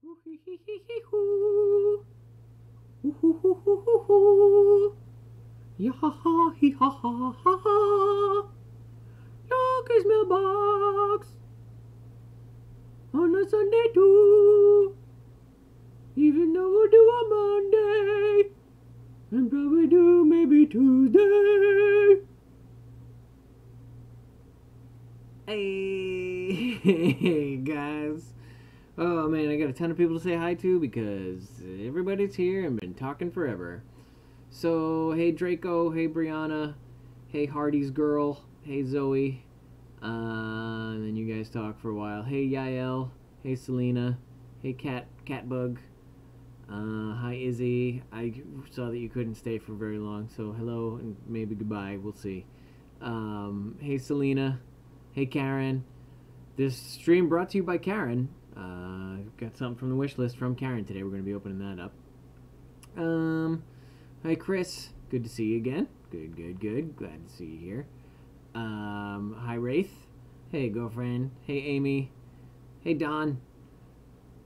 Ooh hee hee hee hee hoo. Ooh hoo hoo hoo hoo hoo. Ya ha ha hee ha ha ha ha. Loki's mailbox on a Sunday too. Even though we'll do on Monday and probably do maybe Tuesday. Hey guys. Oh man, I got a ton of people to say hi to because everybody's here and been talking forever. So, hey Draco, hey Brianna, hey Hardy's girl, hey Zoe. And then you guys talk for a while. Hey Yael, hey Selena, hey Catbug. Hi Izzy. I saw that you couldn't stay for very long, so hello and maybe goodbye. We'll see. Hey Selena, hey Karen. This stream brought to you by Karen. Got something from the wish list from Karen today. We're going to be opening that up. Hi Chris. Good to see you again. Good. Glad to see you here. Hi Wraith. Hey girlfriend. Hey Amy. Hey Don.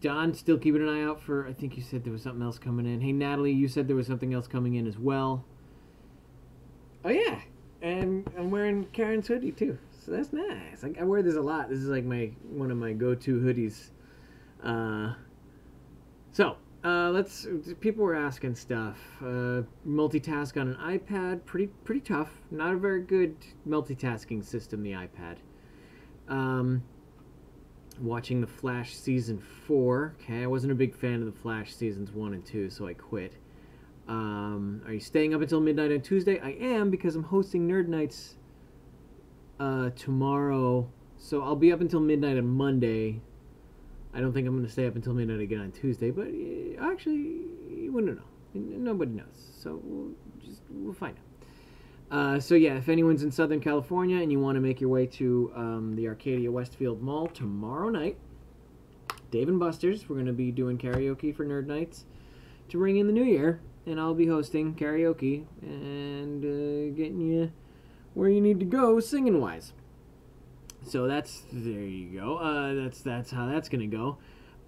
Don, still keeping an eye out for, I think you said there was something else coming in. Hey Natalie, you said there was something else coming in as well. Oh yeah, and I'm wearing Karen's hoodie too. So that's nice. I wear this a lot. This is like one of my go-to hoodies. Let's. People were asking stuff. Multitask on an iPad, pretty tough. Not a very good multitasking system. The iPad. Watching The Flash season 4. Okay, I wasn't a big fan of The Flash seasons 1 and 2, so I quit. Are you staying up until midnight on Tuesday? I am, because I'm hosting Nerd Nights tomorrow, so I'll be up until midnight on Monday. I don't think I'm going to stay up until midnight again on Tuesday, but actually, you wouldn't know. Nobody knows, so we'll find out. So yeah, if anyone's in Southern California and you want to make your way to the Arcadia Westfield Mall tomorrow night, Dave & Buster's, we're going to be doing karaoke for Nerd Nights to ring in the new year, and I'll be hosting karaoke and getting you where you need to go singing wise. So there you go. That's how that's gonna go.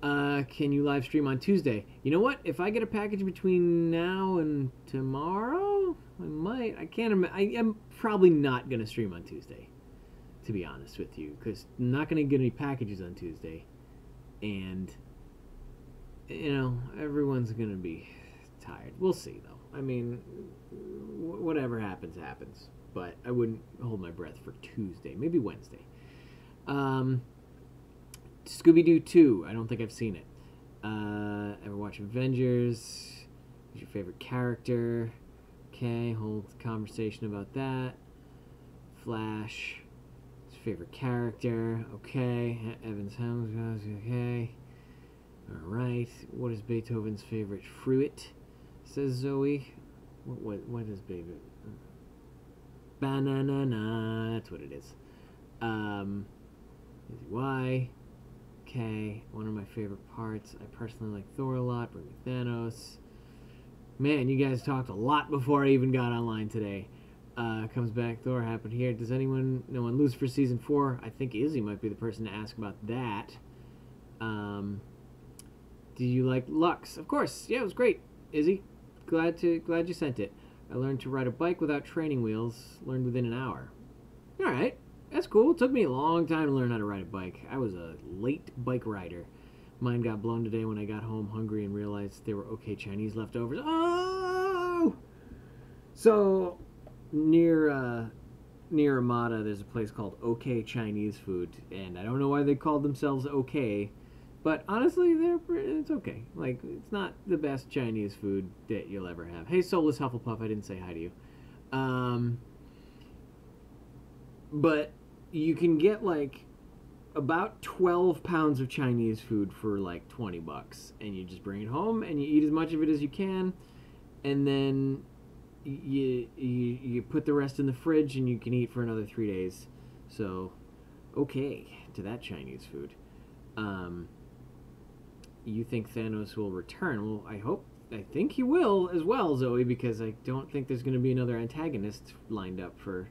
Can you live stream on Tuesday? You know what? If I get a package between now and tomorrow, I might. I can't. I am probably not gonna stream on Tuesday, to be honest with you, because I'm not gonna get any packages on Tuesday, and everyone's gonna be tired. We'll see though. I mean, whatever happens, happens. But I wouldn't hold my breath for Tuesday. Maybe Wednesday. Scooby-Doo 2. I don't think I've seen it. Ever watch Avengers? Who's your favorite character? Okay, hold conversation about that. Flash. His favorite character. Okay. Evans Helms. Okay. Alright. What is Beethoven's favorite fruit? Says Zoe. What is Beethoven? Banana. That's what it is. Why? Okay. One of my favorite parts. I personally like Thor a lot. Bring me Thanos. Man, you guys talked a lot before I even got online today. Comes back. Thor happened here. Does no one lose for season 4? I think Izzy might be the person to ask about that. Do you like Lux? Of course. Yeah, it was great, Izzy. Glad you sent it. I learned to ride a bike without training wheels. Learned within an hour. Alright. That's cool. It took me a long time to learn how to ride a bike. I was a late bike rider. Mine got blown today when I got home hungry and realized there were okay Chinese leftovers. Oh! So, near Ramada, there's a place called OK Chinese Food. And I don't know why they called themselves OK. But honestly, it's okay. Like, it's not the best Chinese food that you'll ever have. Hey, Soulless Hufflepuff, I didn't say hi to you. But you can get, like, about 12 pounds of Chinese food for, like, $20. And you just bring it home, and you eat as much of it as you can. And then you put the rest in the fridge, and you can eat for another 3 days. So, okay to that Chinese food. You think Thanos will return? Well, I think he will as well, Zoe, because I don't think there's going to be another antagonist lined up for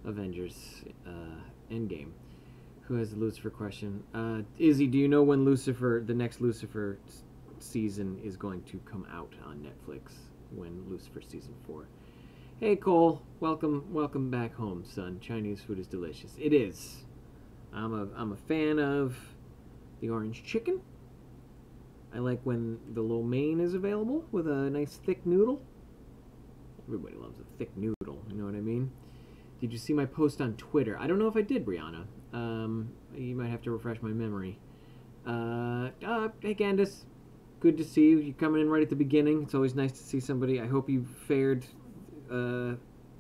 Avengers Endgame. Who has the Lucifer question? Izzy, do you know when the next Lucifer season is going to come out on Netflix? When Lucifer season 4? Hey Cole, welcome back home, son. Chinese food is delicious. It is. I'm a fan of the orange chicken. I like when the lo mein is available with a nice thick noodle. Everybody loves a thick noodle, you know what I mean? Did you see my post on Twitter? I don't know if I did, Brianna. You might have to refresh my memory. Hey Candace. Good to see you. You're coming in right at the beginning. It's always nice to see somebody. I hope you fared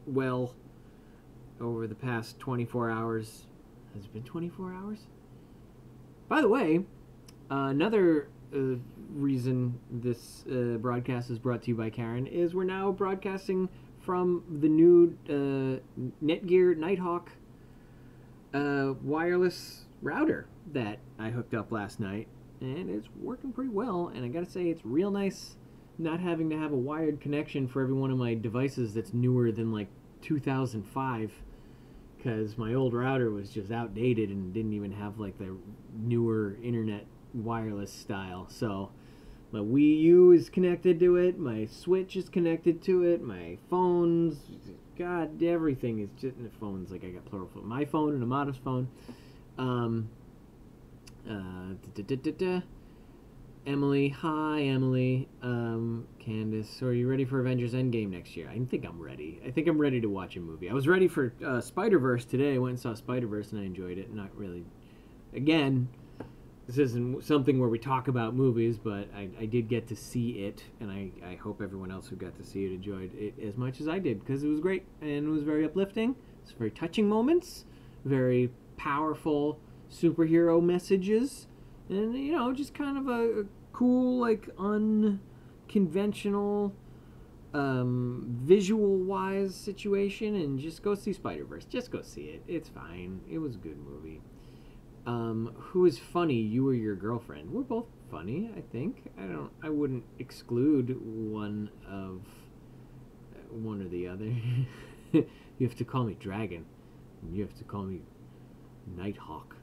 well over the past 24 hours. Has it been 24 hours? By the way, another reason this broadcast is brought to you by Karen is we're now broadcasting from the new Netgear Nighthawk wireless router that I hooked up last night, and it's working pretty well. And I gotta say, it's real nice not having to have a wired connection for every one of my devices that's newer than like 2005, because my old router was just outdated and didn't even have like the newer internet wireless style. So my Wii U is connected to it, my Switch is connected to it, my phones, God, everything is just in the phones. Like I got plural phone, my phone and Amato's phone. Emily, hi Emily. Candace, so are you ready for Avengers Endgame next year? I think I'm ready. I think I'm ready to watch a movie. I was ready for Spider-Verse today. I went and saw Spider-Verse and I enjoyed it. Not really. Again, this isn't something where we talk about movies, but I did get to see it, and I hope everyone else who got to see it enjoyed it as much as I did, because it was great, and it was very uplifting. It's very touching moments, very powerful superhero messages, and, you know, just kind of a cool, like, unconventional, visual-wise situation, and just go see Spider-Verse. Just go see it. It's fine. It was a good movie. Who is funny, you or your girlfriend? We're both funny, I think. I wouldn't exclude one or the other. You have to call me Dragon. You have to call me Nighthawk.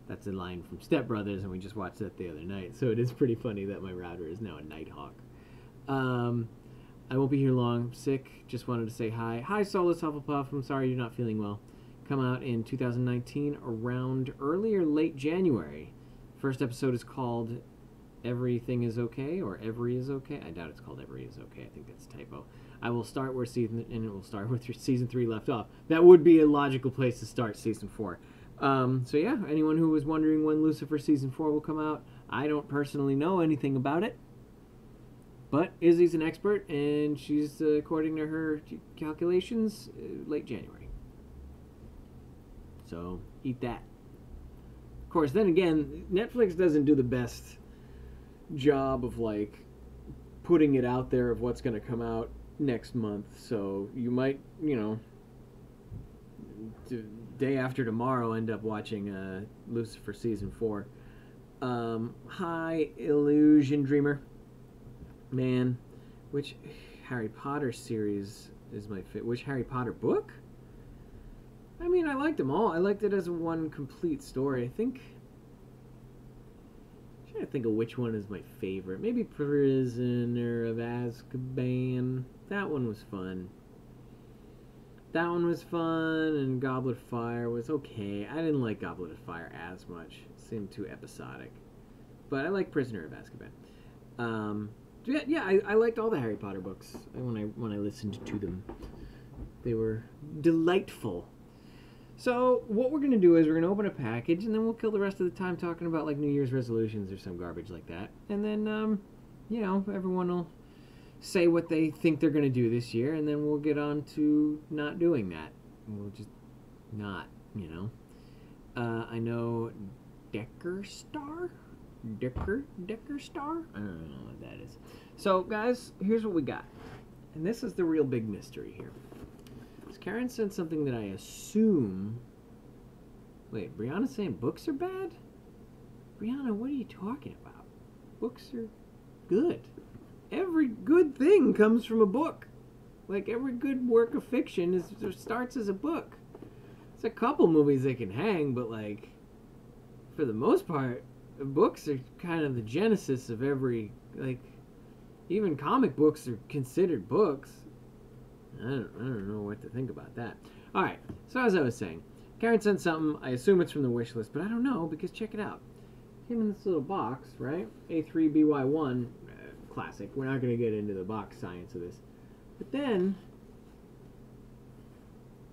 That's a line from Step Brothers, and we just watched that the other night. So it is pretty funny that my router is now a Nighthawk. I won't be here long. I'm sick. Just wanted to say hi. Hi, Solus Hufflepuff. I'm sorry you're not feeling well. Come out in 2019 around early or late January. First episode is called Everything is Okay, or Every is Okay. I doubt it's called Every is Okay. I think that's a typo. I will start where season 3 left off. That would be a logical place to start season 4. So yeah, anyone who was wondering when Lucifer season 4 will come out, I don't personally know anything about it. But Izzy's an expert, and she's, according to her calculations, late January. So, eat that. Of course, then again, Netflix doesn't do the best job of, like, putting it out there of what's going to come out next month. So, you might, you know, day after tomorrow end up watching Lucifer Season 4. Hi, Illusion Dreamer. Man, which Harry Potter series is my favorite? Which Harry Potter book? I mean, I liked them all. I liked it as one complete story. I'm trying to think of which one is my favorite. Maybe Prisoner of Azkaban. That one was fun. And Goblet of Fire was okay. I didn't like Goblet of Fire as much. It seemed too episodic. But I like Prisoner of Azkaban. Yeah, I liked all the Harry Potter books when I listened to them. They were delightful. So what we're going to do is we're going to open a package, and then we'll kill the rest of the time talking about, like, New Year's resolutions or some garbage like that. And then, you know, everyone will say what they think they're going to do this year, and then we'll get on to not doing that. We'll just not, you know. I know Decker Star? Decker Star? I don't know what that is. So, guys, here's what we got. And this is the real big mystery here. Karen said something that I assume... Wait, Brianna's saying books are bad? Brianna, what are you talking about? Books are good. Every good thing comes from a book. Like, every good work of fiction starts as a book. It's a couple movies that can hang, but like, for the most part, books are kind of the genesis of every, like, even comic books are considered books. I don't know what to think about that. All right, so as I was saying, Karen sent something. I assume it's from the wish list, but I don't know because check it out. It came in this little box, right? A3BY1, classic. We're not going to get into the box science of this. But then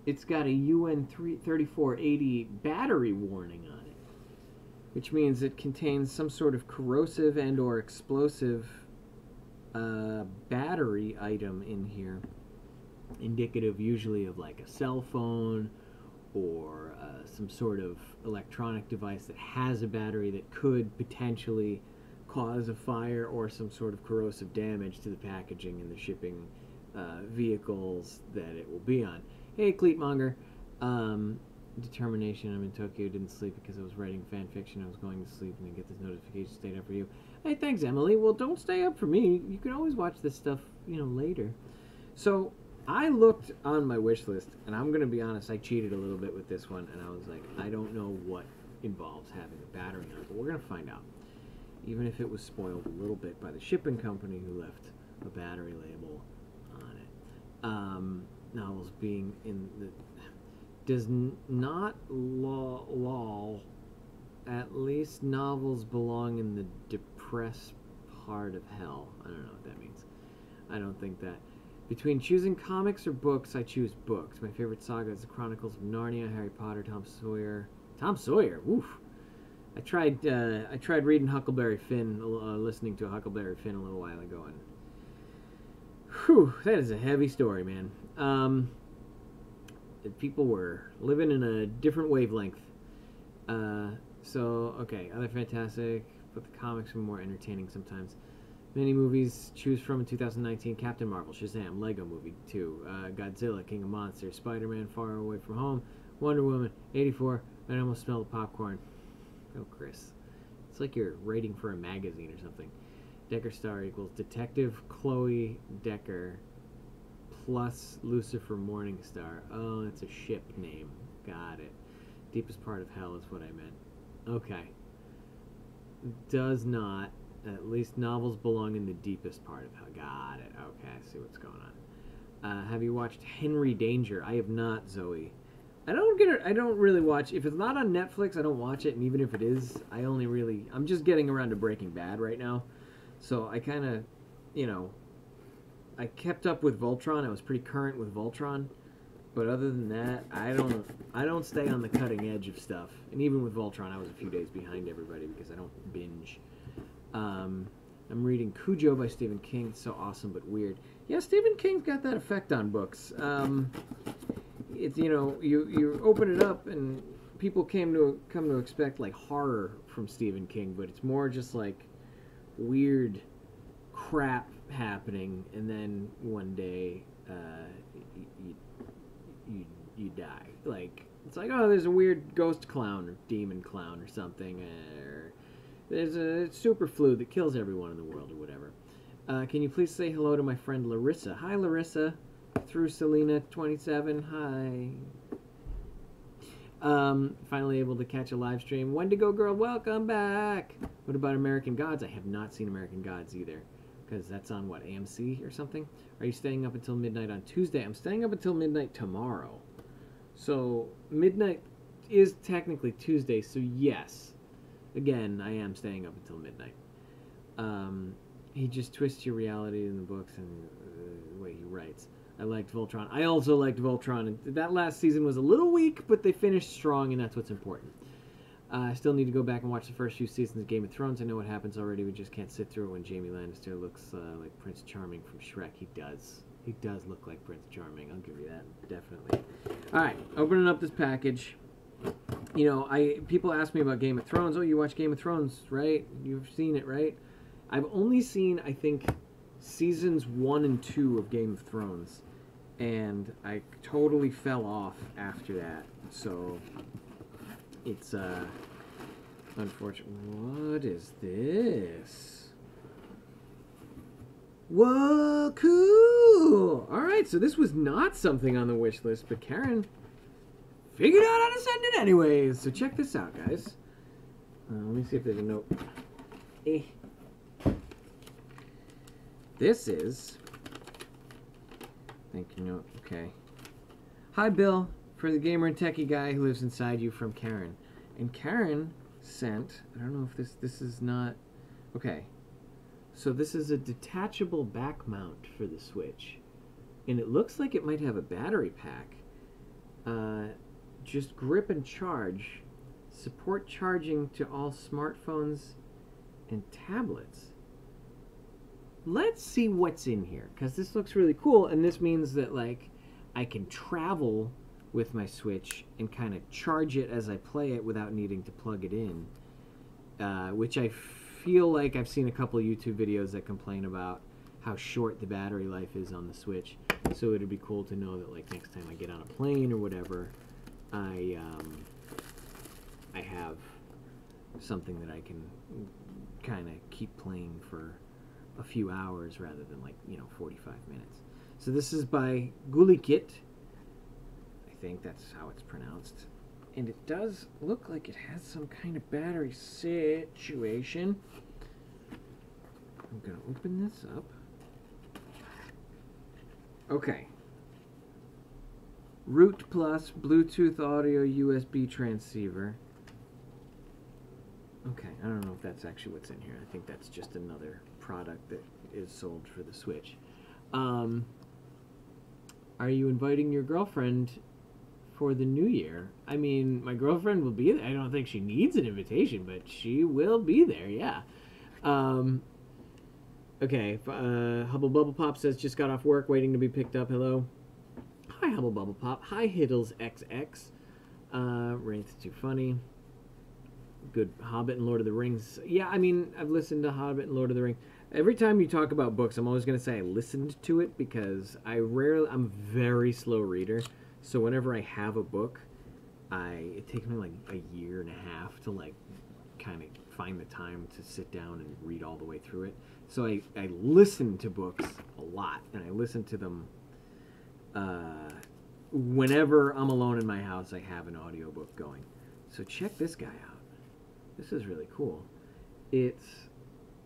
it's got a UN3480 battery warning on it, which means it contains some sort of corrosive and or explosive battery item in here, indicative usually of like a cell phone or some sort of electronic device that has a battery that could potentially cause a fire or some sort of corrosive damage to the packaging and the shipping vehicles that it will be on. Hey, Cleetmonger. Determination. I'm in Tokyo. Didn't sleep because I was writing fan fiction. I was going to sleep and then get this notification. Stayed up for you. Hey, thanks, Emily. Well, don't stay up for me. You can always watch this stuff, later. So I looked on my wish list, and I'm going to be honest, I cheated a little bit with this one, and I was like, I don't know what involves having a battery on it, but we're going to find out. Even if it was spoiled a little bit by the shipping company who left a battery label on it. Novels being in the... Does not lol, at least novels belong in the depressed part of hell. I don't know what that means. I don't think that. Between choosing comics or books, I choose books. My favorite saga is the Chronicles of Narnia, Harry Potter, Tom Sawyer. Tom Sawyer, oof. I tried reading Huckleberry Finn, listening to Huckleberry Finn a little while ago, and whew, that is a heavy story, man. People were living in a different wavelength. So, okay, other fantastic, but the comics were more entertaining sometimes. Many movies choose from in 2019: Captain Marvel, Shazam, Lego Movie 2, Godzilla, King of Monsters, Spider-Man Far Away From Home, Wonder Woman, 84, I almost smell the popcorn. Oh, Chris. It's like you're writing for a magazine or something. Decker Star equals Detective Chloe Decker plus Lucifer Morningstar. Oh, that's a ship name. Got it. Deepest part of hell is what I meant. Okay. Does not. At least novels belong in the deepest part of hell. Got it. Okay, I see what's going on. Have you watched Henry Danger? I have not, Zoe. I don't really watch. If it's not on Netflix, I don't watch it. And even if it is, I'm just getting around to Breaking Bad right now. So I kind of, I kept up with Voltron. I was pretty current with Voltron. But other than that, I don't stay on the cutting edge of stuff. And even with Voltron, I was a few days behind everybody because I don't binge. I'm reading Cujo by Stephen King. It's so awesome but weird. Yeah, Stephen King's got that effect on books. It's you open it up and people come to expect like horror from Stephen King, but it's more just like weird crap happening, and then one day you die. Like it's like, oh, there's a weird ghost clown or demon clown or something, or there's a super flu that kills everyone in the world or whatever. Can you please say hello to my friend Larissa? Hi, Larissa. Through Selena27. Hi. Finally able to catch a live stream. Wendigo Girl, welcome back. What about American Gods? I have not seen American Gods either. Because that's on, what, AMC or something? Are you staying up until midnight on Tuesday? I'm staying up until midnight tomorrow. So, midnight is technically Tuesday, so yes. Again, I am staying up until midnight. He just twists your reality in the books and the way he writes. I liked Voltron. I also liked Voltron. And that last season was a little weak, but they finished strong, and that's what's important. I still need to go back and watch the first few seasons of Game of Thrones. I know what happens already. We just can't sit through it when Jaime Lannister looks like Prince Charming from Shrek. He does. He does look like Prince Charming. I'll give you that. Definitely. All right. Opening up this package. People ask me about Game of Thrones. Oh, you watch Game of Thrones, right? You've seen it, right? I've only seen, I think, seasons 1 and 2 of Game of Thrones. And I totally fell off after that. So, it's, unfortunate. What is this? Whoa, cool! Alright, so this was not something on the wish list, but Karen figured out how to send it anyways. So check this out, guys. Let me see if there's a note. This is... Thank you note. Okay. Hi, Bill. For the gamer and techie guy who lives inside you, from Karen. And Karen sent... I don't know if this is not... Okay. So this is a detachable back mount for the Switch. And it looks like it might have a battery pack. Just grip and charge. Support charging to all smartphones and tablets. Let's see what's in here, because this looks really cool, and this means that, like, I can travel with my Switch and kind of charge it as I play it without needing to plug it in, which I feel like I've seen a couple of YouTube videos that complain about how short the battery life is on the Switch. So it'd be cool to know that, like, next time I get on a plane or whatever, I have something that I can kind of keep playing for a few hours rather than, like, 45 minutes. So this is by Gulikit. I think that's how it's pronounced. And it does look like it has some kind of battery situation. I'm going to open this up. Okay. Root Plus Bluetooth audio USB transceiver. Okay, I don't know if that's actually what's in here. I think that's just another product that is sold for the Switch. Are you inviting your girlfriend for the new year? I mean, my girlfriend will be there. I don't think she needs an invitation, but she will be there, yeah. Okay, Hubble Bubble Pop says, just got off work, waiting to be picked up. Hello. Hi, Hubble Bubble Pop. Hi, Hiddles XX. Wraith's too funny. Good Hobbit and Lord of the Rings. Yeah, I mean, I've listened to Hobbit and Lord of the Rings. Every time you talk about books, I'm always going to say I listened to it, because I'm a very slow reader. So whenever I have a book, it takes me like a year and a half to, like, kind of find the time to sit down and read all the way through it. So I listen to books a lot, and I listen to them whenever I'm alone in my house. I have an audiobook going. So check this guy out. This is really cool. It's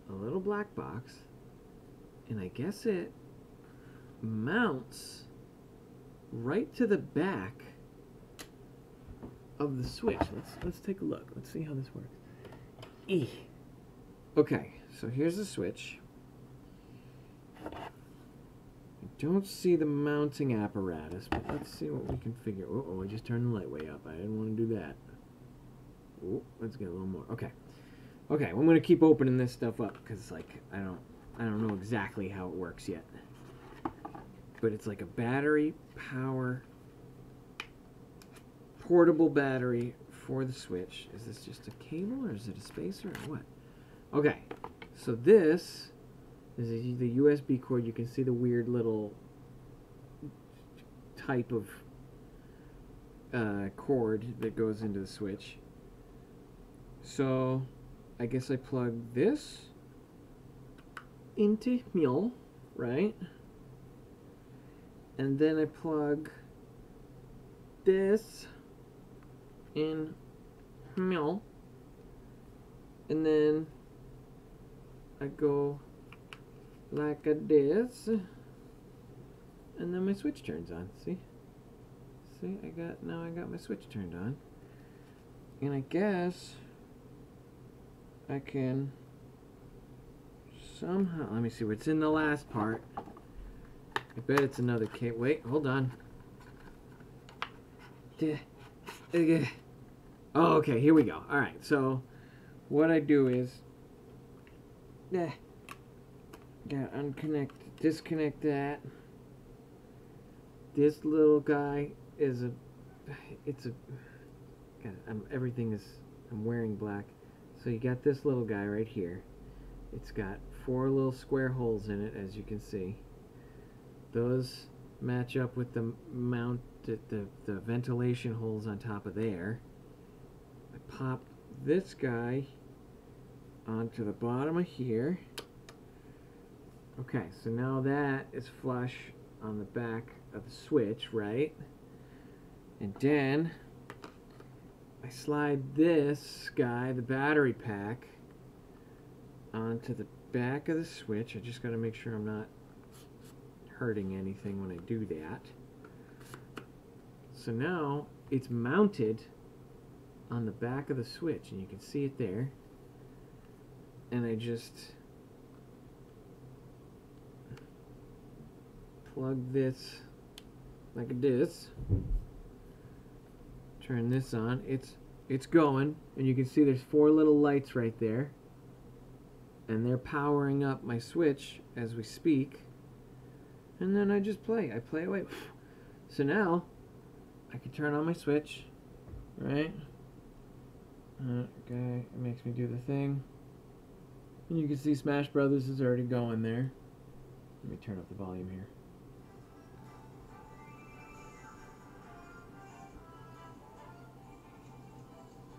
a little black box, and I guess it mounts right to the back of the Switch. Let's take a look. Let's see how this works. Okay, so here's the Switch. I don't see the mounting apparatus, but let's see what we can figure. Oh, I just turned the light way up. I didn't want to do that. Oh, let's get a little more. Okay, well, I'm gonna keep opening this stuff up, because, like, I don't know exactly how it works yet. But it's like a battery power, portable battery for the Switch. Is this just a cable, or is it a spacer, or what? Okay, so this is the USB cord. You can see the weird little type of cord that goes into the Switch. So I guess I plug this into Mule, right? And then I plug this in Mule. And then I go like this. And then my Switch turns on. See? Now I got my Switch turned on. And I guess I can somehow, let me see what's in the last part. I bet it's another cable. Wait, hold on. Oh, okay, here we go. Alright, so what I do is gotta disconnect that. This little guy is I'm wearing black. So you got this little guy right here. It's got 4 little square holes in it, as you can see. Those match up with the the ventilation holes on top of there. I pop this guy onto the bottom of here. Okay, so now that is flush on the back of the Switch, right? And then I slide this guy, the battery pack, onto the back of the switch. I just got to make sure I'm not hurting anything when I do that. So now it's mounted on the back of the switch, and you can see it there. And I just plug this like this. Turn this on. It's going, and you can see there's 4 little lights right there, and they're powering up my switch as we speak. And then I just play. I play away. So now I can turn on my switch, right? Okay, it makes me do the thing. And you can see Smash Brothers is already going there. Let me turn up the volume here.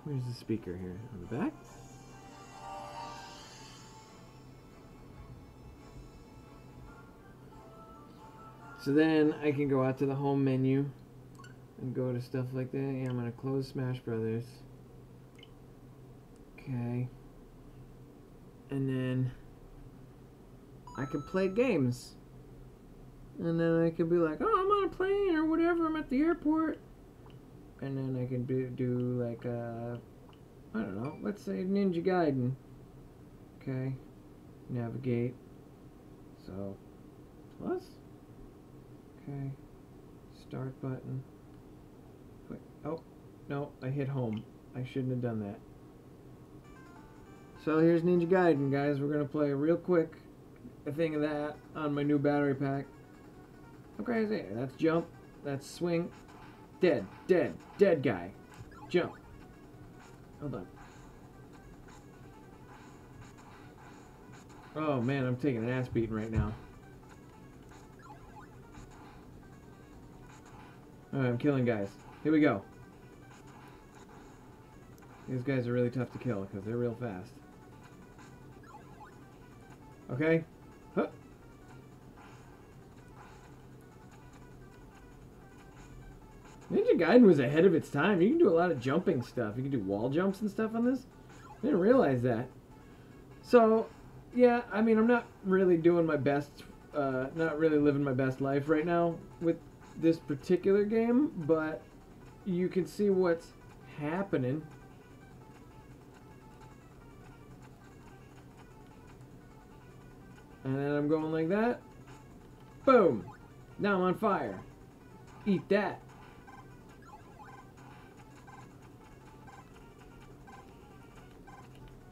Where's the speaker here? On the back? So then I can go out to the home menu and go to stuff like that. Yeah, I'm going to close Smash Brothers. Okay. And then I can play games. And then I can be like, oh, I'm on a plane or whatever. I'm at the airport. And then I can do like, I don't know, let's say Ninja Gaiden. Okay. Navigate. So, plus. Okay. Start button. Wait, oh, no, I hit home. I shouldn't have done that. So here's Ninja Gaiden, guys. We're going to play real quick a thing of that on my new battery pack. Okay, that's jump. That's swing. Dead, dead, dead guy. Jump. Hold on. Oh man, I'm taking an ass beating right now. Alright, I'm killing guys. Here we go. These guys are really tough to kill because they're real fast. Okay. Huh. Ninja Gaiden was ahead of its time. You can do a lot of jumping stuff. You can do wall jumps and stuff on this. I didn't realize that. So, yeah, I mean, I'm not really doing my best, not really living my best life right now with this particular game, but you can see what's happening. And then I'm going like that. Boom. Now I'm on fire. Eat that.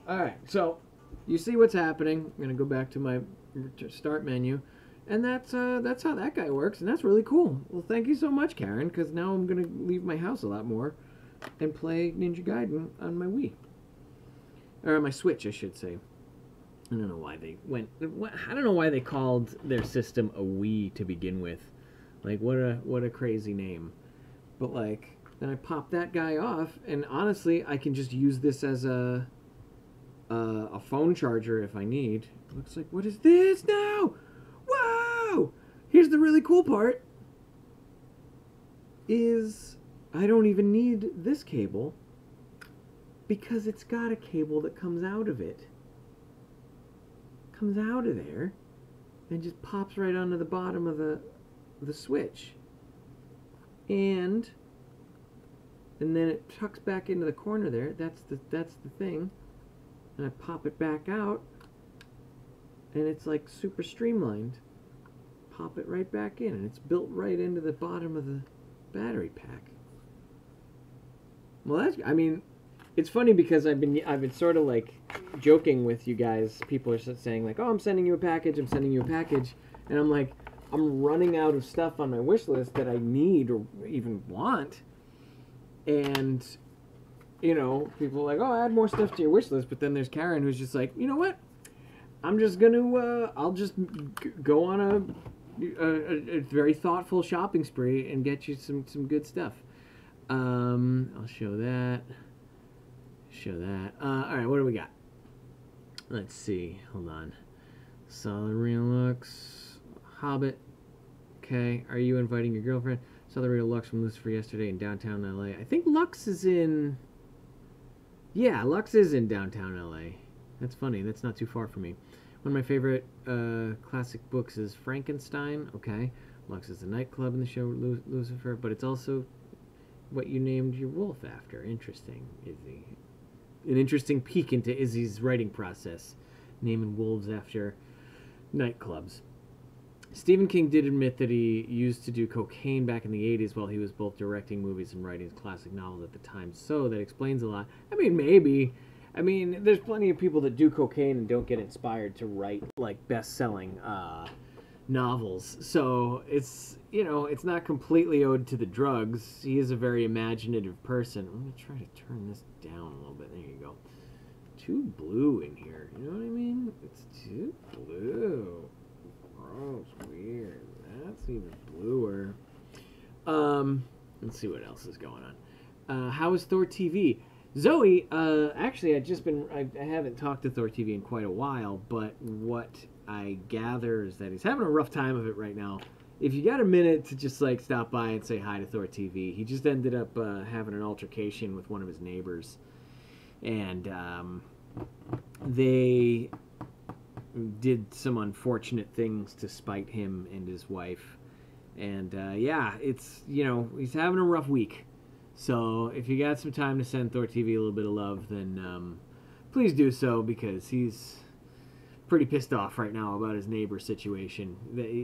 Alright, so you see what's happening. I'm going to go back to my start menu. And that's how that guy works. And that's really cool. Well, thank you so much, Karen, because now I'm going to leave my house a lot more and play Ninja Gaiden on my Wii. Or my Switch, I should say. I don't know why they went. I don't know why they called their system a Wii to begin with. Like, what a crazy name. But like, then I pop that guy off, and honestly, I can just use this as a phone charger if I need. It looks like, what is this now? Whoa! Here's the really cool part. Is I don't even need this cable because it's got a cable that comes out of it. Comes out of there and just pops right onto the bottom of the switch, and then it tucks back into the corner there. That's the thing, and I pop it back out, and it's like super streamlined. Pop it right back in, and it's built right into the bottom of the battery pack. Well, that's, I mean, it's funny because I've been sort of like joking with you guys. People are saying like, "Oh, I'm sending you a package. I'm sending you a package," and I'm like, I'm running out of stuff on my wish list that I need or even want. And you know, people are like, "Oh, add more stuff to your wish list," but then there's Karen who's just like, "You know what? I'm just gonna I'll just go on a very thoughtful shopping spree and get you some good stuff." I'll show that. Show that. Alright, what do we got? Let's see. Hold on. Saw the real looks. Hobbit. Okay. Are you inviting your girlfriend? Saw the real Lux from Lucifer yesterday in downtown LA. I think Lux is in Yeah, Lux is in downtown LA. That's funny. That's not too far from me. One of my favorite classic books is Frankenstein. Okay, Lux is a nightclub in the show Lucifer, but it's also what you named your wolf after. Interesting, Izzy. An interesting peek into Izzy's writing process, naming wolves after nightclubs. Stephen King did admit that he used to do cocaine back in the 80s while he was both directing movies and writing his classic novels at the time, so that explains a lot. I mean, maybe. I mean, there's plenty of people that do cocaine and don't get inspired to write, like, best-selling novels. So it's, it's not completely owed to the drugs. He is a very imaginative person. I'm going to try to turn this down a little bit. There you go. Too blue in here. You know what I mean? It's too blue. Gross, weird. That's even bluer. Let's see what else is going on. How is ThorTV? Zoe, actually, I haven't talked to ThorTV in quite a while, but what I gather is that he's having a rough time of it right now. If you got a minute to just, like, stop by and say hi to ThorTV, he just ended up having an altercation with one of his neighbors. And, they did some unfortunate things to spite him and his wife. And, yeah, it's, he's having a rough week. So if you got some time to send ThorTV a little bit of love, then please do so, because he's pretty pissed off right now about his neighbor situation.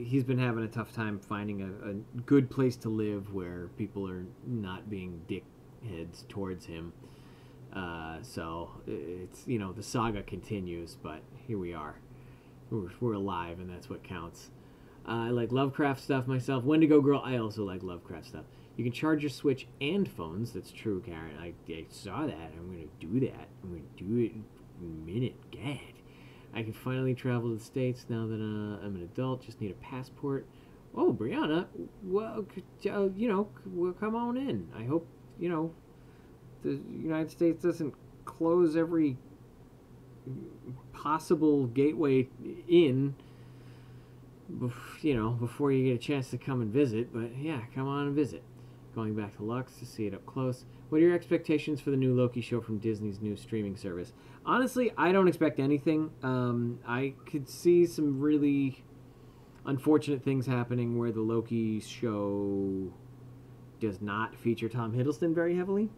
He's been having a tough time finding a good place to live where people are not being dickheads towards him. So it's, the saga continues, but here we are. We're alive, and that's what counts. I like Lovecraft stuff myself. Wendigo Girl, I also like Lovecraft stuff. You can charge your Switch and phones. That's true, Karen. I saw that. I'm going to do that. I'm going to do it in a minute. God. I can finally travel to the States now that I'm an adult. Just need a passport. Oh, Brianna. Well, come on in. I hope, the United States doesn't close every possible gateway in, before you get a chance to come and visit. But yeah, come on and visit. Going back to Lux to see it up close. What are your expectations for the new Loki show from Disney's new streaming service? Honestly, I don't expect anything. I could see some really unfortunate things happening where the Loki show does not feature Tom Hiddleston very heavily.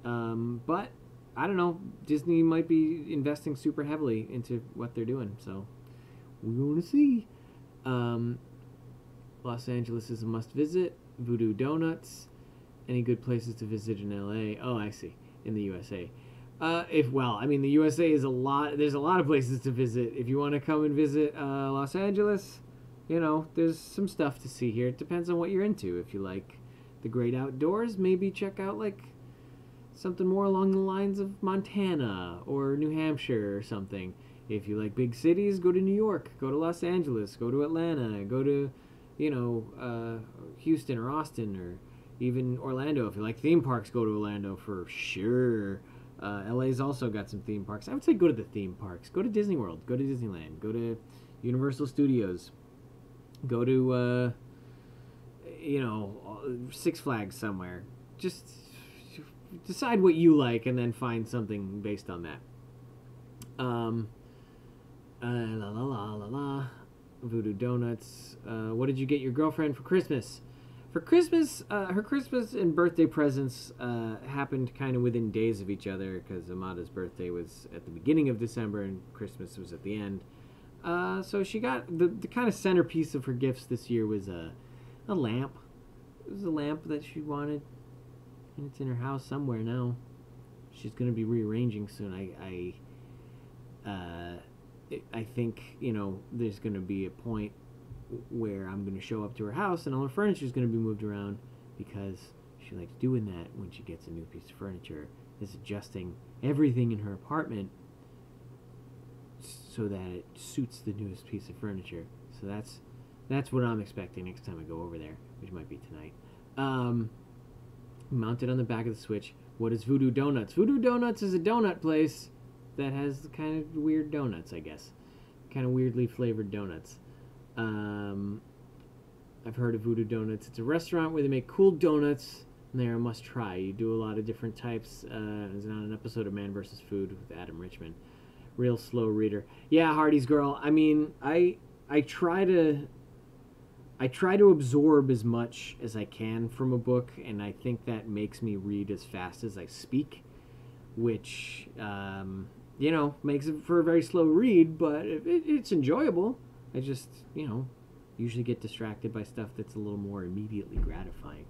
But I don't know. Disney might be investing super heavily into what they're doing, so we're going to see. Los Angeles is a must visit. Voodoo Donuts. Any good places to visit in LA? Oh, I see. In the USA. The USA is there's a lot of places to visit. If you want to come and visit Los Angeles, there's some stuff to see here. It depends on what you're into. If you like the great outdoors, maybe check out, like, something more along the lines of Montana or New Hampshire or something. If you like big cities, go to New York, go to Los Angeles, go to Atlanta, go to, Houston or Austin, or even Orlando. If you like theme parks, go to Orlando for sure. LA's also got some theme parks. I would say go to the theme parks. Go to Disney World. Go to Disneyland. Go to Universal Studios. Go to, Six Flags somewhere. Just decide what you like and then find something based on that. Voodoo Donuts. What did you get your girlfriend for Christmas? For Christmas, her Christmas and birthday presents happened kind of within days of each other, because Amada's birthday was at the beginning of December and Christmas was at the end. So she got the kind of centerpiece of her gifts this year was a lamp. It was a lamp that she wanted, and it's in her house somewhere now. She's going to be rearranging soon. I think, there's going to be a point where I'm going to show up to her house and all her furniture is going to be moved around, because she likes doing that when she gets a new piece of furniture, is adjusting everything in her apartment so that it suits the newest piece of furniture. So that's what I'm expecting next time I go over there, which might be tonight. Mounted on the back of the Switch. What is Voodoo Donuts? Voodoo Donuts is a donut place that has kind of weird donuts, I guess. Kind of weirdly flavored donuts. I've heard of Voodoo Donuts. It's a restaurant where they make cool donuts They're a must try. You do a lot of different types. There's on an episode of Man vs. Food with Adam Richman. Real slow reader. Yeah, Hardy's Girl. I mean, I try to absorb as much as I can from a book, and I think that makes me read as fast as I speak, which makes it for a very slow read, but it's enjoyable. I just usually get distracted by stuff that's a little more immediately gratifying.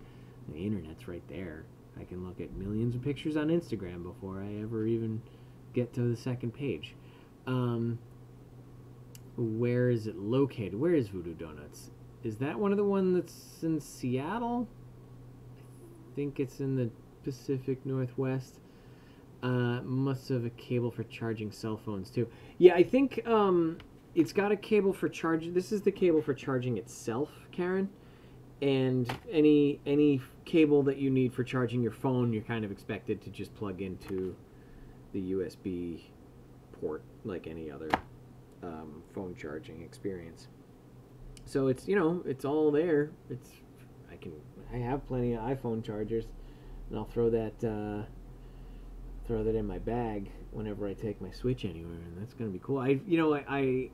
The internet's right there. I can look at millions of pictures on Instagram before I ever even get to the second page. Where is it located? Where is Voodoo Donuts? Is that one of the one that's in Seattle? I think it's in the Pacific Northwest. Must have a cable for charging cell phones too. Yeah, I think it's got a cable for charging. This is the cable for charging itself, Karen. And any cable that you need for charging your phone, you're kind of expected to just plug into the USB port like any other phone charging experience. So it's it's all there. I have plenty of iPhone chargers, and I'll throw that in my bag whenever I take my Switch anywhere, and that's gonna be cool. I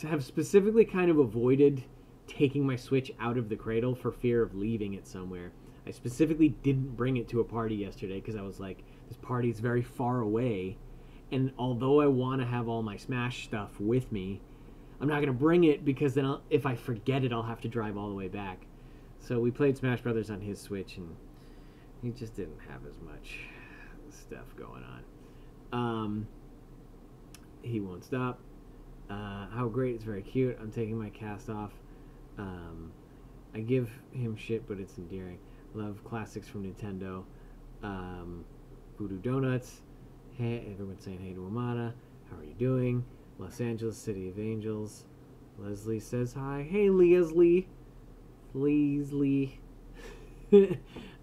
have specifically kind of avoided taking my Switch out of the cradle for fear of leaving it somewhere. I specifically didn't bring it to a party yesterday because I was like, this party is very far away, and although I want to have all my Smash stuff with me, I'm not going to bring it because then if I forget it, I'll have to drive all the way back. So we played Smash Brothers on his Switch, and he just didn't have as much stuff going on. He won't stop. How great, it's very cute. I'm taking my cast off. I give him shit, but it's endearing. Love classics from Nintendo. Voodoo Donuts. Hey, everyone's saying hey to Amada. How are you doing? Los Angeles, City of Angels. Leslie says hi. Hey, Leslie. Leslie. Billy,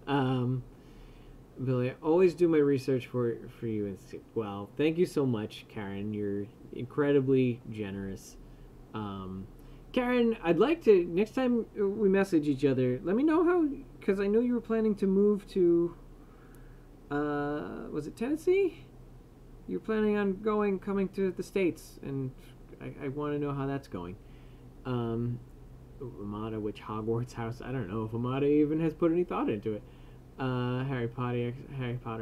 I always do my research for you. Well, thank you so much, Karen. You're incredibly generous. Karen, I'd like to, next time we message each other, let me know how, because I know you were planning to move to, was it Tennessee? You're planning on coming to the States, and I want to know how that's going. Amada, which Hogwarts house? I don't know if Amada even has put any thought into it. Harry Potter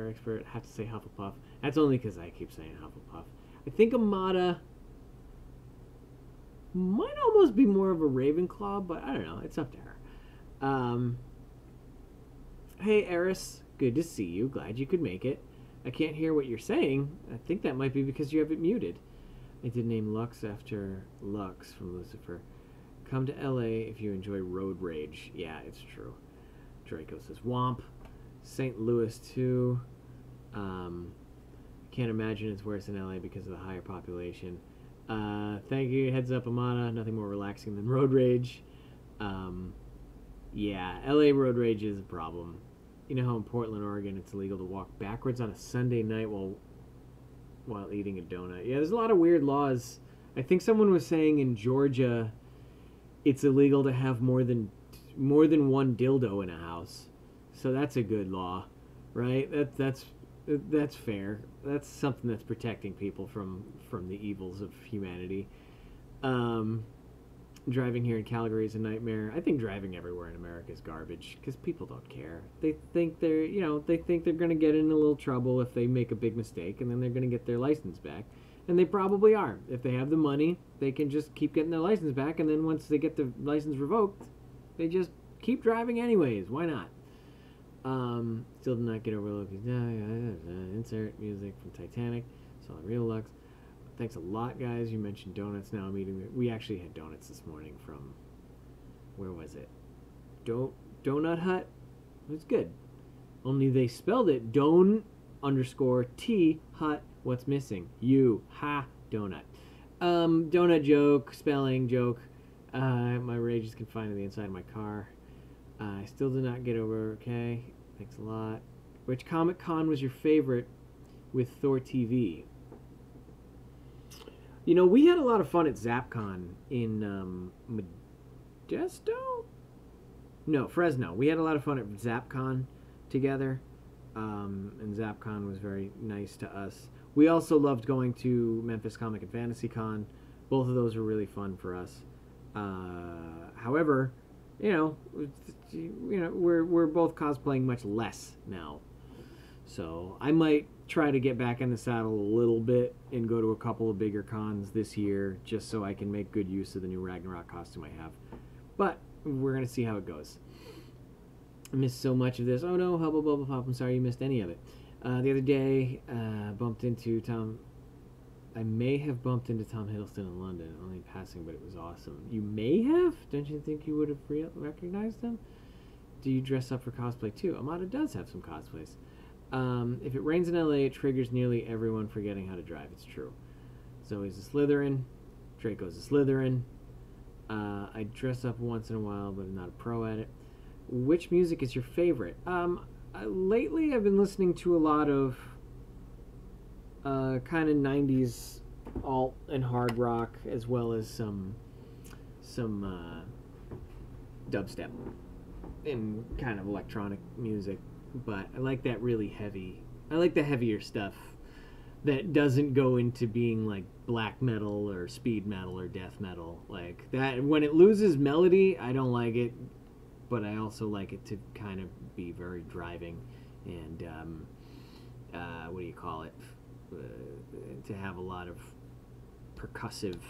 expert, have to say Hufflepuff. That's only because I keep saying Hufflepuff. I think Amada might almost be more of a Ravenclaw, but I don't know. It's up to her. Hey, Eris. Good to see you. Glad you could make it. I can't hear what you're saying. I think that might be because you have it muted. I did name Lux after Lux from Lucifer. Come to LA if you enjoy road rage. Yeah, it's true. Draco says Womp. St. Louis too. Can't imagine it's worse in LA because of the higher population. Thank you. Heads up, Amana. Nothing more relaxing than road rage. Yeah, LA road rage is a problem. You know how in Portland, Oregon, it's illegal to walk backwards on a Sunday night while eating a donut. Yeah, there's a lot of weird laws. I think someone was saying in Georgia, it's illegal to have more than one dildo in a house. So that's a good law, right? That's fair. That's something that's protecting people from the evils of humanity. Driving here in Calgary is a nightmare. I think driving everywhere in America is garbage because people don't care. They think they're going to get in a little trouble if they make a big mistake, and then they're going to get their license back. And they probably are. If they have the money, they can just keep getting their license back, and then once they get the license revoked, they just keep driving anyways. Why not? Still did not get over Loki's. Insert music from Titanic. Saw the real Lux. Thanks a lot, guys. You mentioned donuts. Now I'm eating. We actually had donuts this morning from, where was it? Donut Hut. It was good. Only they spelled it Don_T Hut. What's missing? You. Ha. Donut. Donut joke. Spelling joke. My rage is confined to the inside of my car. I still did not get over. Okay. Thanks a lot. Which Comic Con was your favorite with ThorTV? You know, we had a lot of fun at ZapCon in Modesto? No, Fresno. We had a lot of fun at ZapCon. together, and ZapCon was very nice to us. We also loved going to Memphis Comic and Fantasy Con. Both of those were really fun for us. However, we're both cosplaying much less now. So I might try to get back in the saddle a little bit and go to a couple of bigger cons this year, just so I can make good use of the new Ragnarok costume I have. But we're going to see how it goes. I missed so much of this. Oh no, Hubble Bubble Pop, I'm sorry you missed any of it. The other day, bumped into Tom. I may have bumped into Tom Hiddleston in London, only passing, but it was awesome. You may have? Don't you think you would have recognized him? Do you dress up for cosplay too? Amada does have some cosplays. If it rains in LA, it triggers nearly everyone forgetting how to drive. It's true. Zoe's a Slytherin. Draco's a Slytherin. I dress up once in a while, but I'm not a pro at it. Which music is your favorite? Lately, I've been listening to a lot of kind of 90s alt and hard rock, as well as some dubstep and kind of electronic music. But I like that really heavy. I like the heavier stuff that doesn't go into being like black metal or speed metal or death metal. Like that, when it loses melody, I don't like it. But I also like it to kind of be very driving and what do you call it? To have a lot of percussive,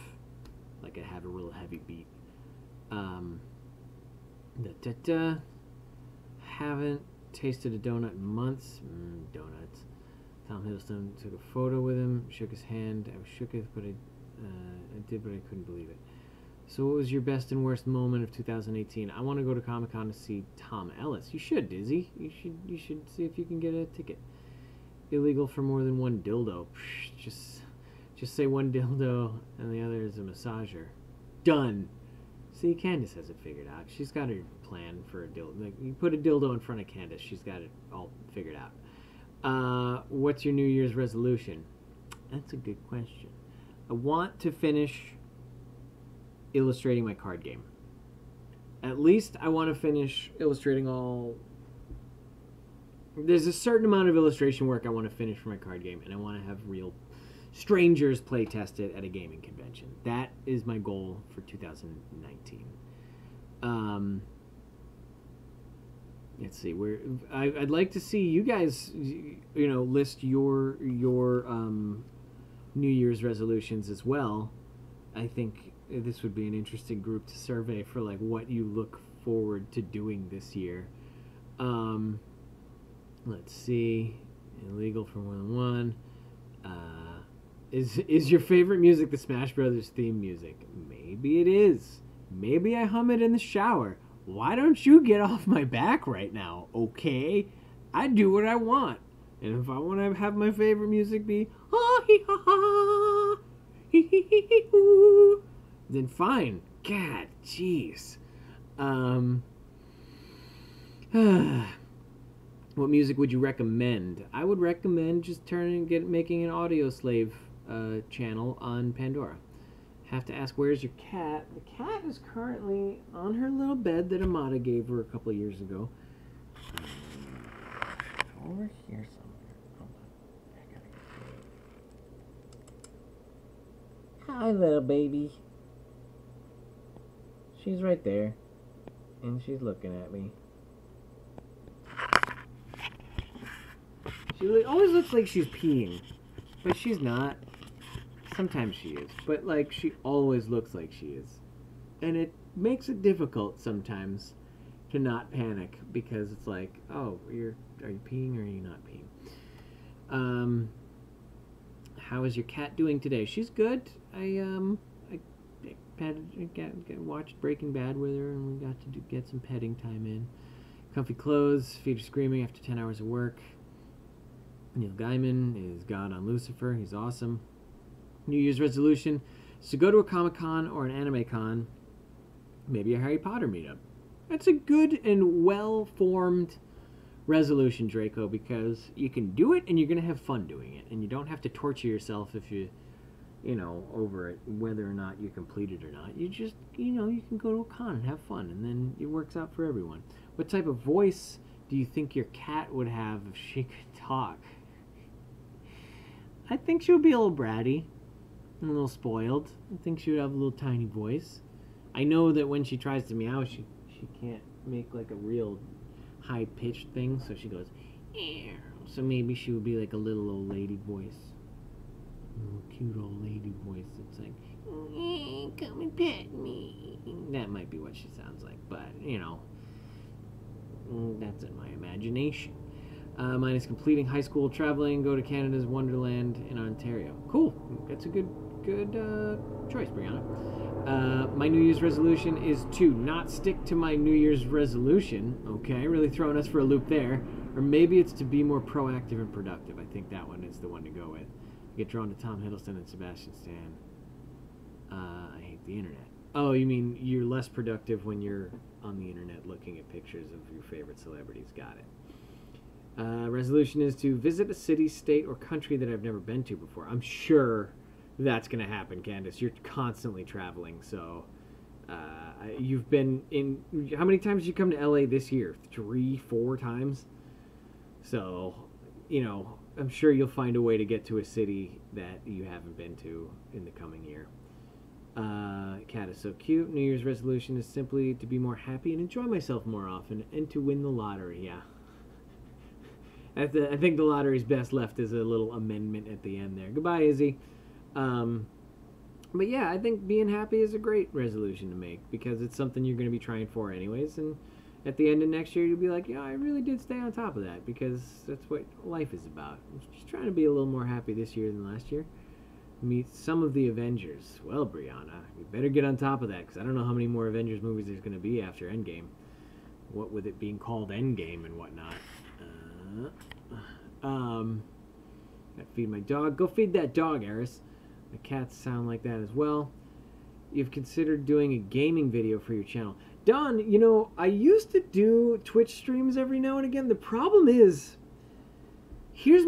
like I have a real heavy beat. Haven't tasted a donut in months. Donuts. Tom Hiddleston took a photo with him, shook his hand. I was shook it, but I did, but I couldn't believe it. So what was your best and worst moment of 2018? I want to go to Comic-Con to see Tom Ellis. You should, Dizzy. You should see if you can get a ticket. Illegal for more than one dildo. Just say one dildo and the other is a massager. Done. See, Candace has it figured out. She's got her plan for a dildo. Like, you put a dildo in front of Candace, she's got it all figured out. What's your New Year's resolution? That's a good question. I want to finish illustrating my card game. At least I want to finish illustrating all... There's a certain amount of illustration work I want to finish for my card game, and I want to have real strangers play test it at a gaming convention. That is my goal for 2019. Let's see, I'd like to see you guys, list your New Year's resolutions as well. I think this would be an interesting group to survey for like what you look forward to doing this year. Let's see. Illegal for more than one. Is your favorite music the Smash Brothers theme music? Maybe it is. Maybe I hum it in the shower. Why don't you get off my back right now, okay? I do what I want. And if I want to have my favorite music be ha-hee-ha-ha, hee-hee-hee-hoo, then fine. God, jeez. What music would you recommend? I would recommend just making an Audio Slave channel on Pandora. Have to ask, where's your cat? The cat is currently on her little bed that Amada gave her a couple of years ago. Over here somewhere. Hold on. I gotta get... Hi, little baby. She's right there. And she's looking at me. She always looks like she's peeing. But she's not. Sometimes she is. But, like, she always looks like she is. And it makes it difficult sometimes to not panic. Because it's like, oh, are you peeing or are you not peeing? How is your cat doing today? She's good. I watched Breaking Bad with her, and we got to get some petting time in. Comfy clothes, feet are screaming after 10 hours of work. Neil Gaiman is God on Lucifer. He's awesome. New Year's resolution is to go to a Comic-Con or an Anime Con, maybe a Harry Potter meetup. That's a good and well-formed resolution, Draco, because you can do it and you're going to have fun doing it. And you don't have to torture yourself if over it, whether or not you complete it or not. You just, you can go to a con and have fun, and then it works out for everyone. What type of voice do you think your cat would have if she could talk? I think she would be a little bratty, and a little spoiled. I think she would have a little tiny voice. I know that when she tries to meow, she can't make like a real high-pitched thing, so she goes, ew. So maybe she would be like a little old lady voice. A little cute old lady voice that's like, come and pet me. That might be what she sounds like, but, you know, that's in my imagination. Mine is completing high school, traveling, go to Canada's Wonderland in Ontario. Cool. That's a good choice, Brianna. My New Year's resolution is to not stick to my New Year's resolution. Okay, really throwing us for a loop there. Or maybe it's to be more proactive and productive. I think that one is the one to go with. I get drawn to Tom Hiddleston and Sebastian Stan. I hate the internet. Oh, you mean you're less productive when you're on the internet looking at pictures of your favorite celebrities. Got it. Resolution is to visit a city, state, or country that I've never been to before. I'm sure that's going to happen, Candace. You're constantly traveling, so you've been in... How many times did you come to LA this year? 3, 4 times? So, you know, I'm sure you'll find a way to get to a city that you haven't been to in the coming year. Cat is so cute. New Year's resolution is simply to be more happy and enjoy myself more often and to win the lottery. Yeah. I think the lottery's best left as a little amendment at the end there. Goodbye, Izzy. But yeah, I think being happy is a great resolution to make because it's something you're going to be trying for anyways. And at the end of next year, you'll be like, yeah, I really did stay on top of that because that's what life is about. I'm just trying to be a little more happy this year than last year. Meet some of the Avengers. Well, Brianna, you better get on top of that because I don't know how many more Avengers movies there's going to be after Endgame. What with it being called Endgame and whatnot. Gotta feed my dog. Go feed that dog, Eris. The cats sound like that as well. You've considered doing a gaming video for your channel. Don, you know, I used to do Twitch streams every now and again. The problem is, here's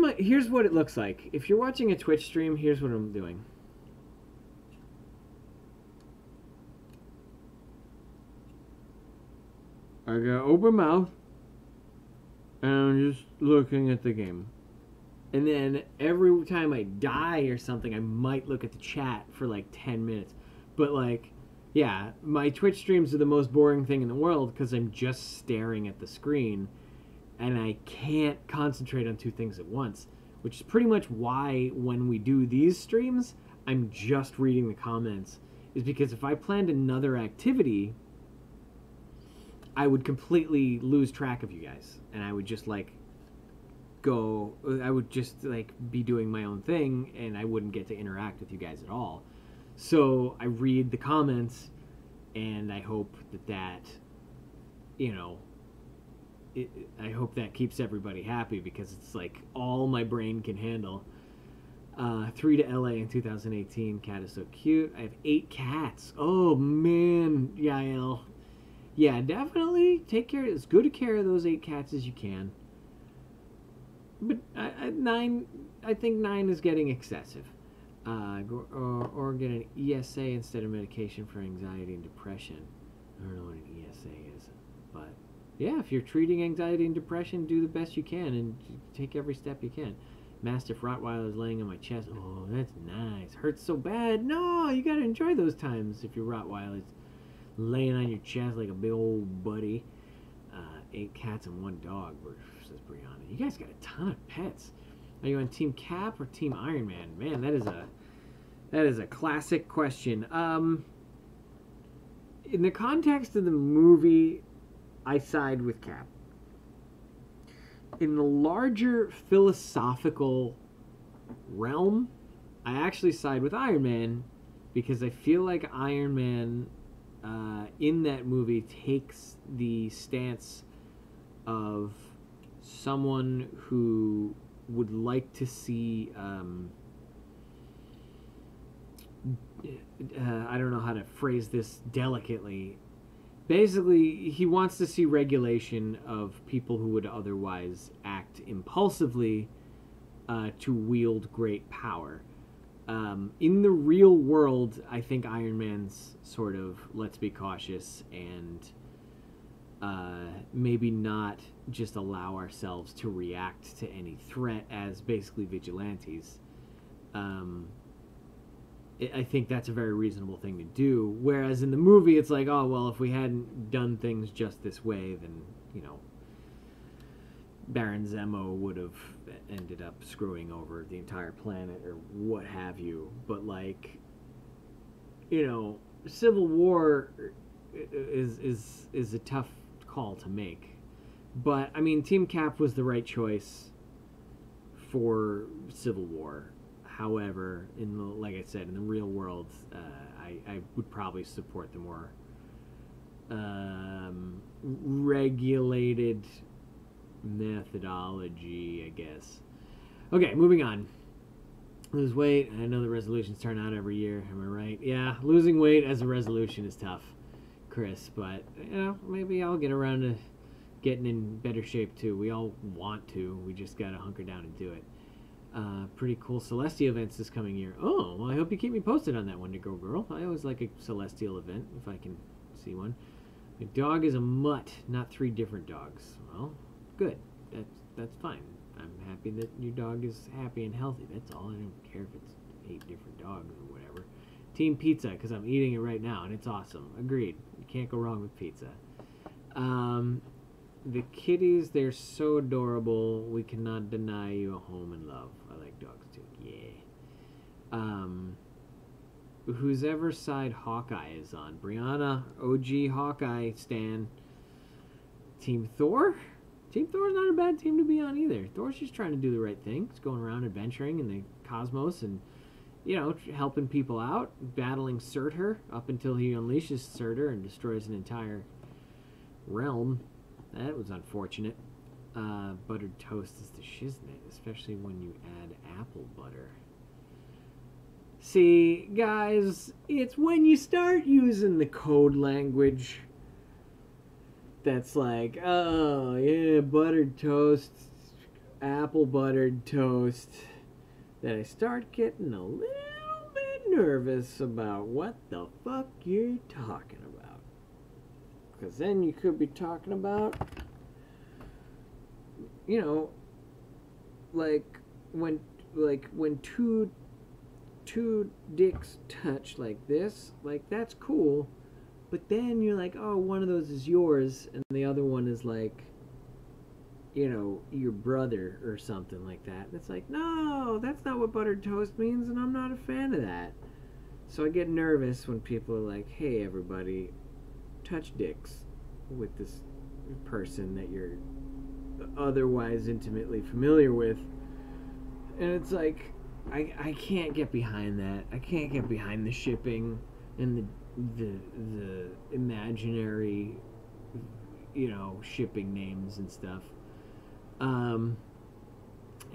what it looks like. If you're watching a Twitch stream, here's what I'm doing. I got open mouth, and I'm just looking at the game. And then every time I die or something, I might look at the chat for like 10 minutes. But like, yeah, my Twitch streams are the most boring thing in the world because I'm just staring at the screen and I can't concentrate on 2 things at once, which is pretty much why when we do these streams, I'm just reading the comments, is because if I planned another activity, I would completely lose track of you guys and I would just like I would just like be doing my own thing and I wouldn't get to interact with you guys at all. So I read the comments and I hope that you know, I hope that keeps everybody happy because it's like all my brain can handle. 3 to LA in 2018. Cat is so cute. I have 8 cats. Oh man, Yael. Yeah, definitely take care. As good a care of those 8 cats as you can. But 9, I think 9 is getting excessive. Or get an ESA instead of medication for anxiety and depression. I don't know what an ESA is, but yeah, if you're treating anxiety and depression, do the best you can and take every step you can. Mastiff Rottweiler is laying on my chest. Oh, that's nice. Hurts so bad. No, you gotta enjoy those times if your Rottweiler's laying on your chest like a big old buddy. 8 cats and 1 dog, says Brianna. You guys got a ton of pets. Are you on Team Cap or Team Iron Man? Man, that is a classic question. In the context of the movie, I side with Cap. In the larger philosophical realm, I actually side with Iron Man because I feel like Iron Man in that movie takes the stance of someone who would like to see I don't know how to phrase this delicately. Basically, he wants to see regulation of people who would otherwise act impulsively to wield great power. In the real world, I think Iron Man's sort of let's be cautious and maybe not just allow ourselves to react to any threat as basically vigilantes. I think that's a very reasonable thing to do. Whereas in the movie, it's like, oh, well, if we hadn't done things just this way, then, Baron Zemo would have ended up screwing over the entire planet or what have you. But, like, Civil War is a tough call to make. But, I mean, Team Cap was the right choice for Civil War. However, like I said, in the real world, I would probably support the more regulated methodology, I guess. Okay, moving on. Lose weight. I know the resolutions turn out every year. Am I right? Yeah, losing weight as a resolution is tough, Chris. But, maybe I'll get around to getting in better shape, too. We all want to. We just got to hunker down and do it. Pretty cool Celestial events this coming year. Oh, well, I hope you keep me posted on that one, to Girl. I always like a Celestial event, if I can see one. My dog is a mutt, not 3 different dogs. Well, good. That's fine. I'm happy that your dog is happy and healthy. That's all. I don't care if it's 8 different dogs or whatever. Team Pizza, because I'm eating it right now, and it's awesome. Agreed. You can't go wrong with pizza. The kitties, they're so adorable. We cannot deny you a home and love. I like dogs too. Yeah. Whose ever side Hawkeye is on? Brianna, OG Hawkeye stan. Team Thor? Team Thor's not a bad team to be on either. Thor's just trying to do the right thing. He's going around adventuring in the cosmos and, helping people out, battling Surtur up until he unleashes Surtur and destroys an entire realm. That was unfortunate. Buttered toast is the shiznit, especially when you add apple butter. See, guys, it's when you start using the code language that's like, oh, yeah, buttered toast, apple buttered toast, that I start getting a little bit nervous about what the fuck you're talking about. Because then you could be talking about, when two dicks touch like this, like, that's cool. But then you're like, oh, one of those is yours, and the other one is like, your brother or something like that. And it's like, no, that's not what buttered toast means, and I'm not a fan of that. So I get nervous when people are like, hey, everybody, touch dicks with this person that you're otherwise intimately familiar with. And it's like, I can't get behind that. I can't get behind the shipping and the imaginary, shipping names and stuff.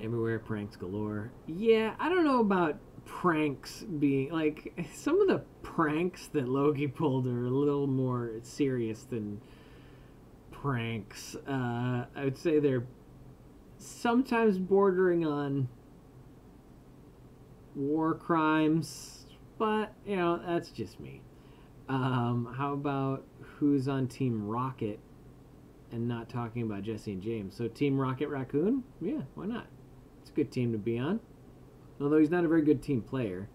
Everywhere pranks galore. Yeah, I don't know about pranks being, like, some of the pranks that Loki pulled are a little more serious than pranks. I would say they're sometimes bordering on war crimes, but, that's just me. How about who's on Team Rocket and not talking about Jesse and James? So Team Rocket Raccoon? Yeah, why not? It's a good team to be on. Although he's not a very good team player.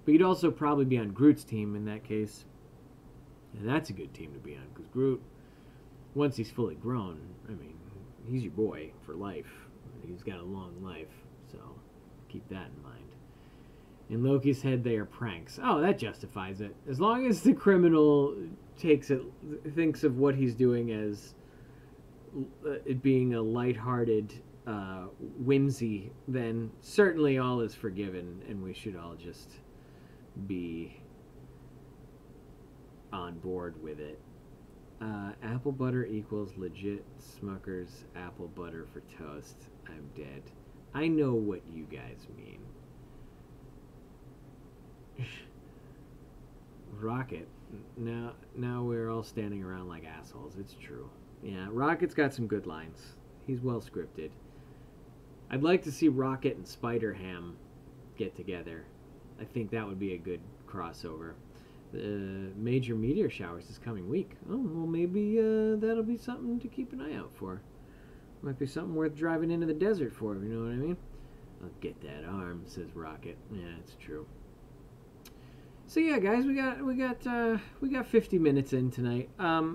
But you'd also probably be on Groot's team in that case. And that's a good team to be on, because Groot, once he's fully grown, I mean, he's your boy for life. He's got a long life, so keep that in mind. In Loki's head, they are pranks. Oh, that justifies it. As long as the criminal thinks of what he's doing as it being a lighthearted whimsy, then certainly all is forgiven, and we should all just be on board with it. Apple butter equals legit Smucker's apple butter for toast. I'm dead. I know what you guys mean. Rocket. Now we're all standing around like assholes. It's true. Yeah, Rocket's got some good lines. He's well scripted. I'd like to see Rocket and Spider-Ham get together. I think that would be a good crossover. major meteor showers this coming week. Oh, well, maybe that'll be something to keep an eye out for. Might be something worth driving into the desert for, if you know what I mean. I'll get that arm, says Rocket. Yeah, it's true. So yeah, guys, we got 50 minutes in tonight.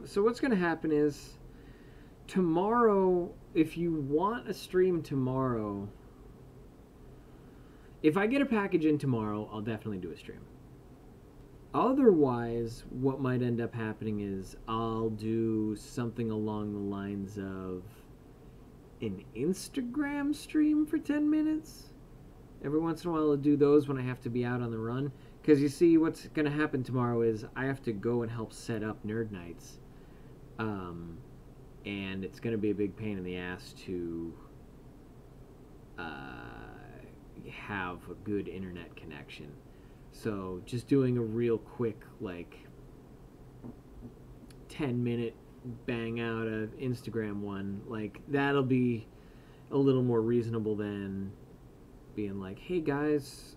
So what's gonna happen is tomorrow, if you want a stream tomorrow, if I get a package in tomorrow, I'll definitely do a stream. Otherwise, what might end up happening is I'll do something along the lines of an Instagram stream for 10 minutes. Every once in a while I'll do those when I have to be out on the run. Because you see, what's going to happen tomorrow is I have to go and help set up Nerd Nights. And it's going to be a big pain in the ass to have a good internet connection. So just doing a real quick, like, 10-minute bang out of Instagram one, like, that'll be a little more reasonable than being like, hey guys,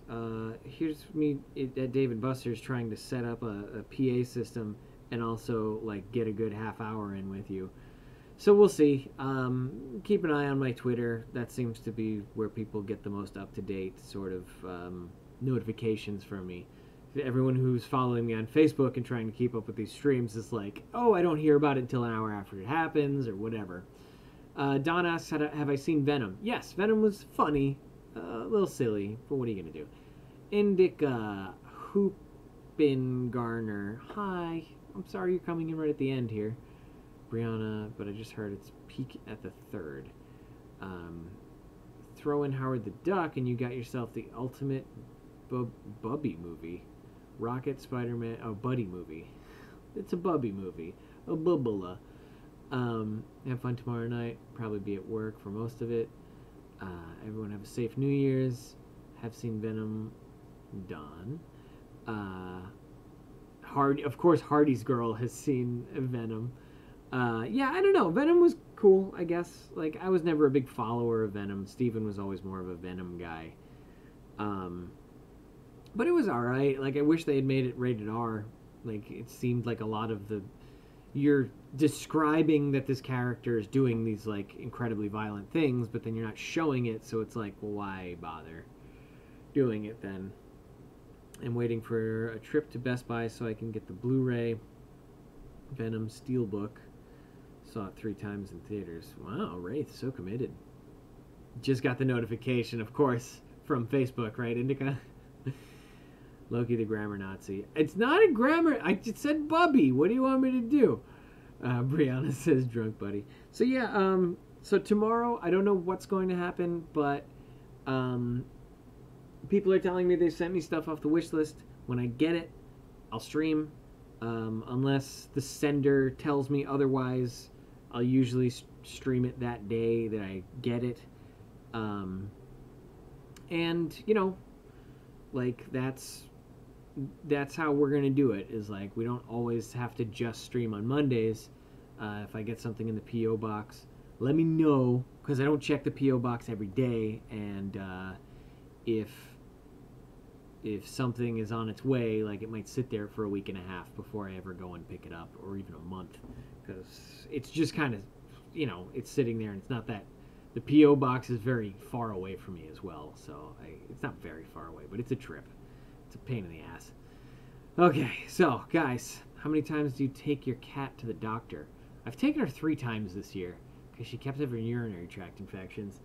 here's me at David Buster's trying to set up a PA system and also, like, get a good half hour in with you. So we'll see. Keep an eye on my Twitter. That seems to be where people get the most up-to-date sort of notifications from me. Everyone who's following me on Facebook and trying to keep up with these streams is like, oh, I don't hear about it until an hour after it happens or whatever. Don asks, have I seen Venom? Yes, Venom was funny. A little silly, but what are you going to do? Indica Hoopin Garner. Hi. I'm sorry you're coming in right at the end here. Brianna, but I just heard it's peak at the third. Throw in Howard the Duck and you got yourself the ultimate Bubby movie. Rocket, Spider-Man, Buddy movie. It's a Bubby movie. A bubbala. Have fun tomorrow night. Probably be at work for most of it. Everyone have a safe New Year's. Have seen Venom. Done. Of course, Hardy's girl has seen Venom. Yeah, I don't know. Venom was cool, I guess. Like, I was never a big follower of Venom. Steven was always more of a Venom guy. But it was alright. Like, I wish they had made it rated R. Like, it seemed like a lot of the... You're describing that this character is doing these, like, incredibly violent things, but then you're not showing it, so it's like, well, why bother doing it then? I'm waiting for a trip to Best Buy so I can get the Blu-ray Venom Steelbook. Saw it 3 times in theaters. Wow, Wraith, so committed. Just got the notification, of course, from Facebook, right, Indica? Loki the grammar Nazi. It's not a grammar. I just said Bubby. What do you want me to do? Brianna says drunk buddy. So yeah, so tomorrow, I don't know what's going to happen, but people are telling me they sent me stuff off the wish list. When I get it, I'll stream. Unless the sender tells me otherwise, I'll usually stream it that day that I get it. And, you know, like, that's how we're going to do it, is like, we don't always have to just stream on Mondays. If I get something in the P.O. box, let me know, because I don't check the P.O. box every day, and if something is on its way, like, it might sit there for a week and a half before I ever go and pick it up, or even a month, because it's just kind of, you know, it's sitting there, and it's not that, the P.O. box is very far away from me as well, so it's not very far away, but it's a trip. It's a pain in the ass. Okay, so, guys, how many times do you take your cat to the doctor? I've taken her 3 times this year, because she kept having urinary tract infections.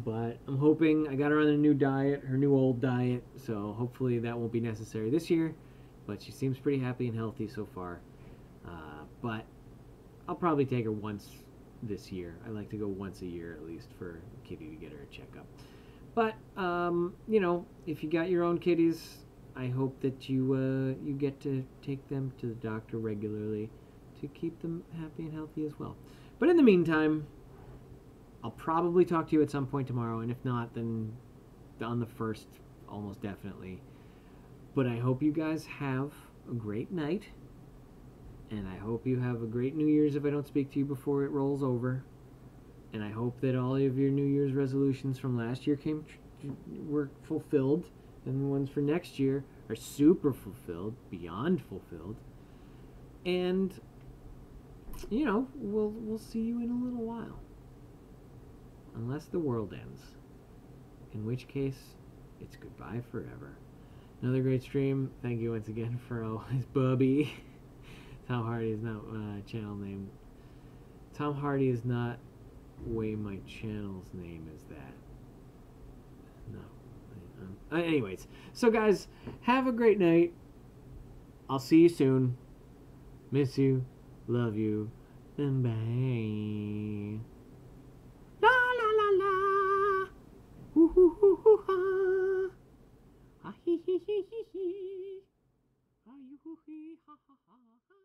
But I'm hoping, I got her on a new diet, her new old diet, so hopefully that won't be necessary this year. But she seems pretty happy and healthy so far. But I'll probably take her once this year. I like to go once a year at least for Kitty to get her a checkup. But, you know, if you got your own kitties, I hope that you get to take them to the doctor regularly to keep them happy and healthy as well. But in the meantime, I'll probably talk to you at some point tomorrow, and if not, then on the 1st, almost definitely. But I hope you guys have a great night, and I hope you have a great New Year's if I don't speak to you before it rolls over. And I hope that all of your New Year's resolutions from last year were fulfilled, and the ones for next year are super fulfilled, beyond fulfilled. And you know, we'll see you in a little while. Unless the world ends. In which case, it's goodbye forever. Another great stream. Thank you once again for always Bubby. Tom Hardy is not channel name. Tom Hardy is not way my channel's name is that. No. Anyways, so guys, have a great night. I'll see you soon. Miss you. Love you. And bye. La la la la. Hoo hoo hoo hoo ha. Ha hee hee hee hee hee. Ha you hoo hee ha ha ha ha.